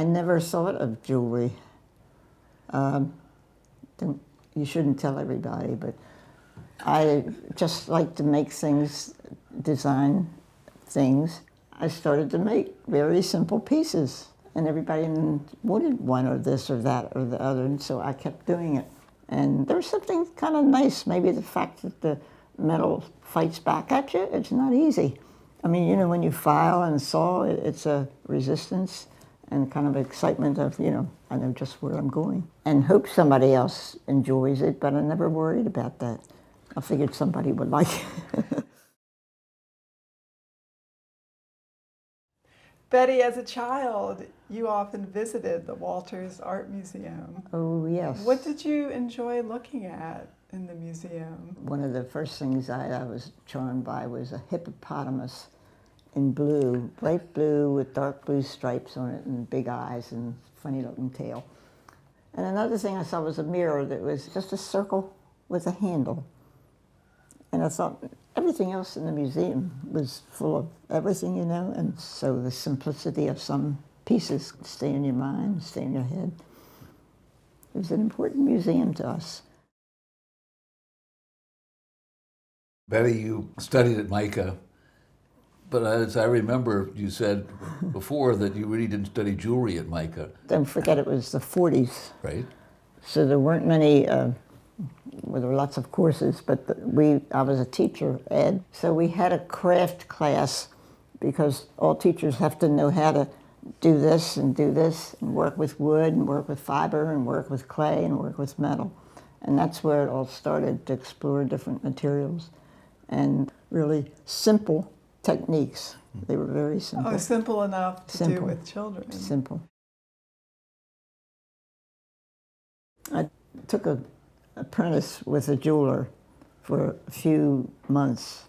I never thought of jewelry. Um, you shouldn't tell everybody, but I just like to make things, design things. I started to make very simple pieces, and everybody wanted one or this or that or the other, and so I kept doing it. And there's something kind of nice, maybe the fact that the metal fights back at you. It's not easy. I mean, you know, when you file and saw, it's a resistance and kind of excitement of, you know, I know just where I'm going. And hope somebody else enjoys it, but I never worried about that. I figured somebody would like it. Betty, as a child, you often visited the Walters Art Museum. Oh, yes. What did you enjoy looking at in the museum? One of the first things I was charmed by was a hippopotamus in blue, bright blue with dark blue stripes on it and big eyes and funny looking tail. And another thing I saw was a mirror that was just a circle with a handle. And I thought everything else in the museum was full of everything, you know, and so the simplicity of some pieces stay in your mind, stay in your head. It was an important museum to us. Betty, you studied at MICA, but as I remember, you said before that you really didn't study jewelry at MICA. Don't forget it was the 40s. Right. So there weren't many, well, there were lots of courses, but I was a teacher, Ed, so we had a craft class because all teachers have to know how to do this and work with wood and work with fiber and work with clay and work with metal. And that's where it all started, to explore different materials and really simple techniques. They were very simple. Oh, simple enough to do with children. Simple. I took an apprentice with a jeweler for a few months,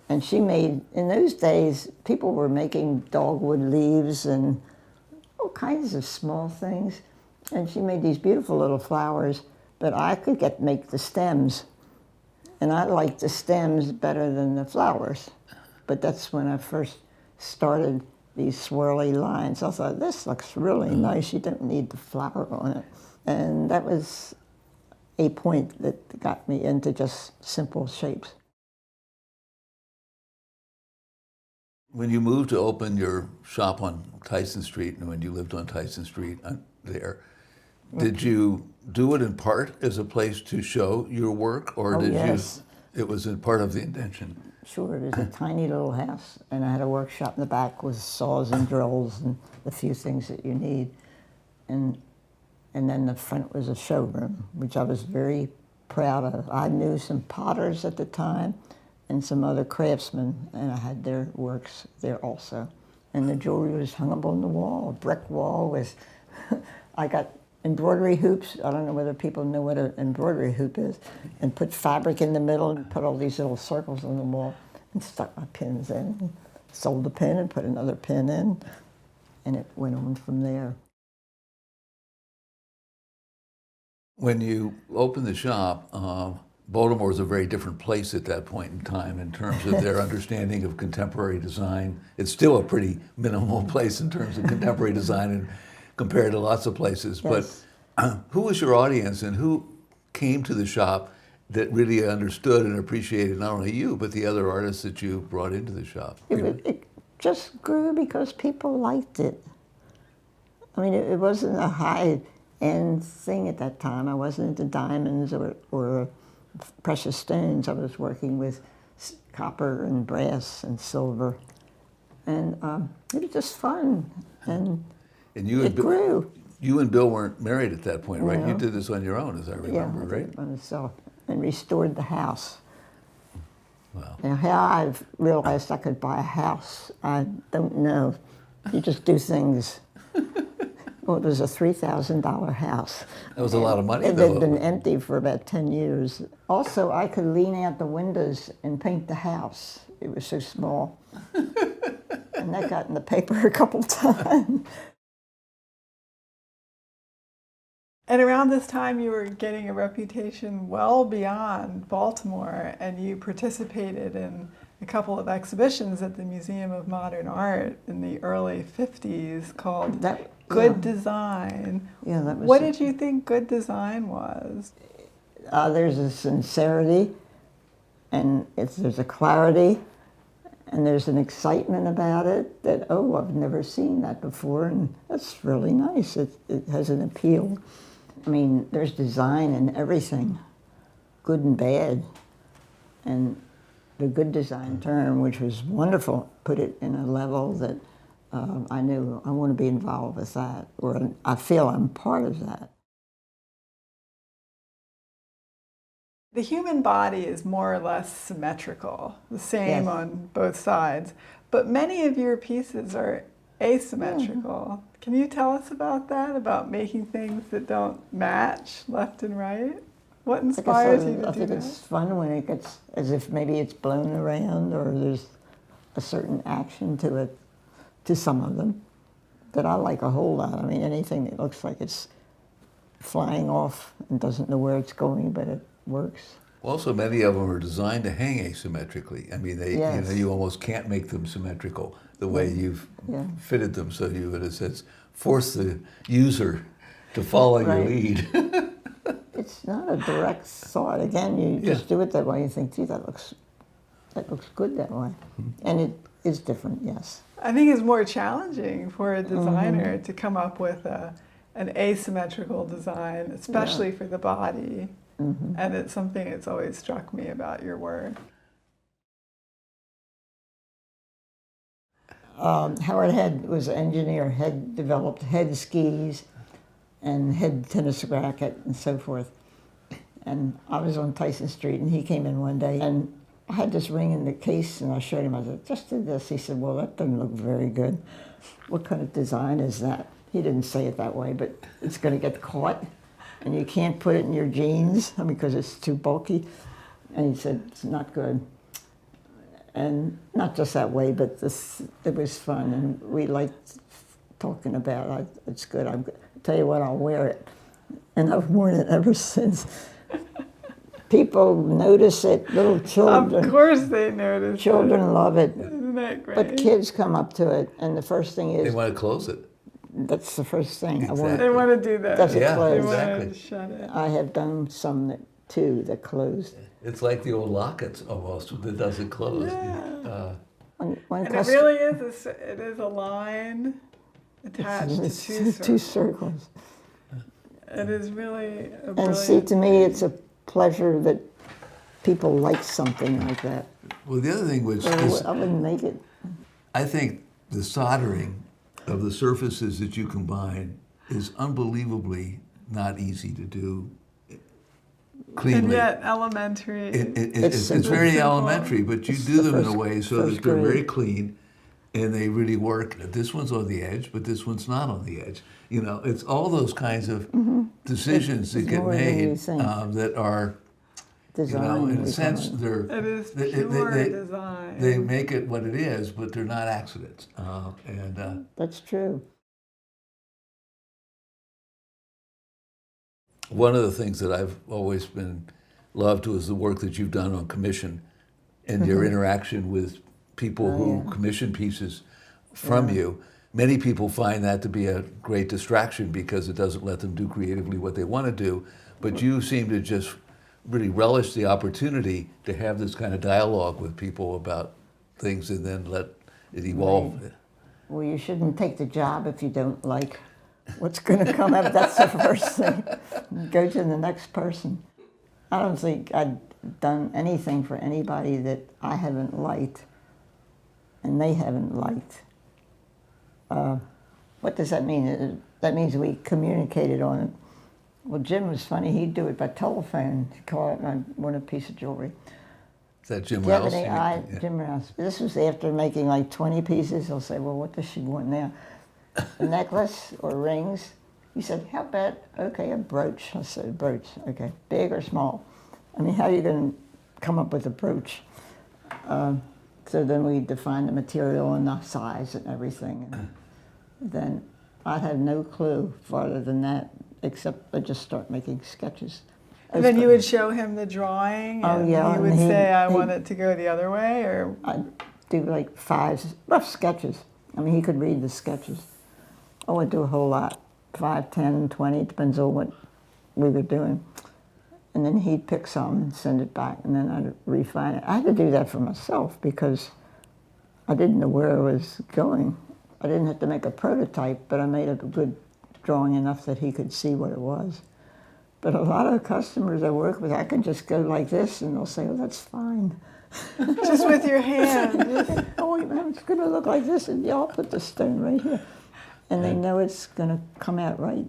and she made, in those days, people were making dogwood leaves and all kinds of small things, and she made these beautiful little flowers, but I could make the stems, and I liked the stems better than the flowers. But that's when I first started these swirly lines. I thought, this looks really nice. You don't need the flower on it. And that was a point that got me into just simple shapes. When you moved to open your shop on Tyson Street, and when you lived on Tyson Street there, did you do it in part as a place to show your work, or it was a part of the intention? Sure, it was a tiny little house, and I had a workshop in the back with saws and drills and the few things that you need. And then the front was a showroom, which I was very proud of. I knew some potters at the time and some other craftsmen, and I had their works there also. And the jewelry was hung up on the wall, a brick wall with, I got embroidery hoops. I don't know whether people know what an embroidery hoop is, and put fabric in the middle and put all these little circles on the wall and stuck my pins in, sold the pin and put another pin in, and it went on from there. When you opened the shop, Baltimore was a very different place at that point in time in terms of their understanding of contemporary design. It's still a pretty minimal place in terms of contemporary design and compared to lots of places. Yes. But who was your audience, and who came to the shop that really understood and appreciated not only you, but the other artists that you brought into the shop? It just grew because people liked it. I mean, it wasn't a high-end thing at that time. I wasn't into diamonds or precious stones. I was working with copper and brass and silver. And it was just fun. And it grew. You and Bill weren't married at that point, right? No. You did this on your own, as I remember, I right? did it by myself, and restored the house. Wow. Now, how I've realized I could buy a house, I don't know. You just do things. Well, it was a $3,000 house. That was a lot of money, It though. had been empty for about 10 years. Also, I could lean out the windows and paint the house. It was so small. And that got in the paper a couple times. And around this time, you were getting a reputation well beyond Baltimore, and you participated in a couple of exhibitions at the Museum of Modern Art in the early 50s called Good Design. Yeah, that was. What did you think good design was? There's a sincerity, and there's a clarity, and there's an excitement about it that, oh, I've never seen that before, and that's really nice. It has an appeal. I mean, there's design in everything, good and bad. And the good design term, which was wonderful, put it in a level that I knew I want to be involved with that, or I feel I'm part of that. The human body is more or less symmetrical, the same Yes. on both sides, but many of your pieces are asymmetrical. Can you tell us about that, about making things that don't match left and right? What inspires you to do I think that? it's fun when it gets as if maybe it's blown around or there's a certain action to it, to some of them, that I like a whole lot. I mean, anything that looks like it's flying off and doesn't know where it's going, but it works. Also, many of them are designed to hang asymmetrically. I mean, they, Yes. you almost can't make them symmetrical the way you've Yeah. fitted them, so you, in a sense, force the user to follow your Right. lead. It's not a direct thought. Again, you just do it that way. You think, gee, that looks good that way. And it is different, yes. I think it's more challenging for a designer to come up with an asymmetrical design, especially for the body. And it's something that's always struck me about your work. Howard Head was an engineer, had developed head skis and head tennis racket and so forth. And I was on Tyson Street and he came in one day and I had this ring in the case and I showed him, I said, just did this. He said, well, that doesn't look very good. What kind of design is that? He didn't say it that way, but it's going to get caught and you can't put it in your jeans because it's too bulky. And he said, it's not good. And not just that way, but it was fun, and we liked talking about it. It's good. I'll tell you what, I'll wear it. And I've worn it ever since. People notice it, little children. Of course they notice. Children love it. Isn't that great? But kids come up to it, and the first thing They is, want to close it. that's the first thing. Exactly. They want to do that. Does it Yeah, close? They exactly. want to shut it. I have done some that closed. It's like the old lockets almost that doesn't close. When And it really is. It is a line attached to two circles. It is really a And brilliant. see, to me, it's a pleasure that people like something like that. Well, the other thing which Or is, I wouldn't make it. I think the soldering of the surfaces that you combine is unbelievably not easy to do cleanly. And yet elementary. It's simple. very Simple. elementary, but you It's do the them in a first- way so first that they're grade. very clean and they really work. This one's on the edge, but this one's not on the edge. You know, it's all those kinds of decisions that It's get more than you made think. that are, Design. in a we sense, call it. they're It is they- pure they- design. they make it what it is, but they're not accidents. That's true. One of the things that I've always been loved was the work that you've done on commission and your interaction with people who commission pieces from you. Many people find that to be a great distraction because it doesn't let them do creatively what they want to do, but you seem to just really relish the opportunity to have this kind of dialogue with people about things and then let it evolve. Well, you shouldn't take the job if you don't like what's going to come up. That's the first thing. Go to the next person. I don't think I've done anything for anybody that I haven't liked and they haven't liked. What does that mean? That means we communicated on it. Well, Jim was funny. He'd do it by telephone. He'd call it, and I want a piece of jewelry. Is that Jim Do you have Rouse? any Yeah. Jim Rouse. This was after making like 20 pieces. He'll say, well, what does she want now? A necklace or rings? He said, how about, okay, a brooch. I said, a brooch, okay. Big or small? I mean, how are you going to come up with a brooch? So then we defined the material and the size and everything. And then I had no clue farther than that, except I just start making sketches. And then you would show him the drawing, Oh, and yeah, he and would he- say, "I he- want it to go the other way," or I'd do like 5 rough sketches. I mean, he could read the sketches. I would do a whole lot, 5, 10, 20, depends on what we were doing. And then he'd pick some and send it back, and then I'd refine it. I had to do that for myself because I didn't know where I was going. I didn't have to make a prototype, but I made a good drawing enough that he could see what it was. But a lot of customers I work with, I can just go like this, and they'll say, "Oh, that's fine." just with your hand. Oh, wait, man, it's going to look like this, and yeah, I'll put the stone right here. And they know it's going to come out right.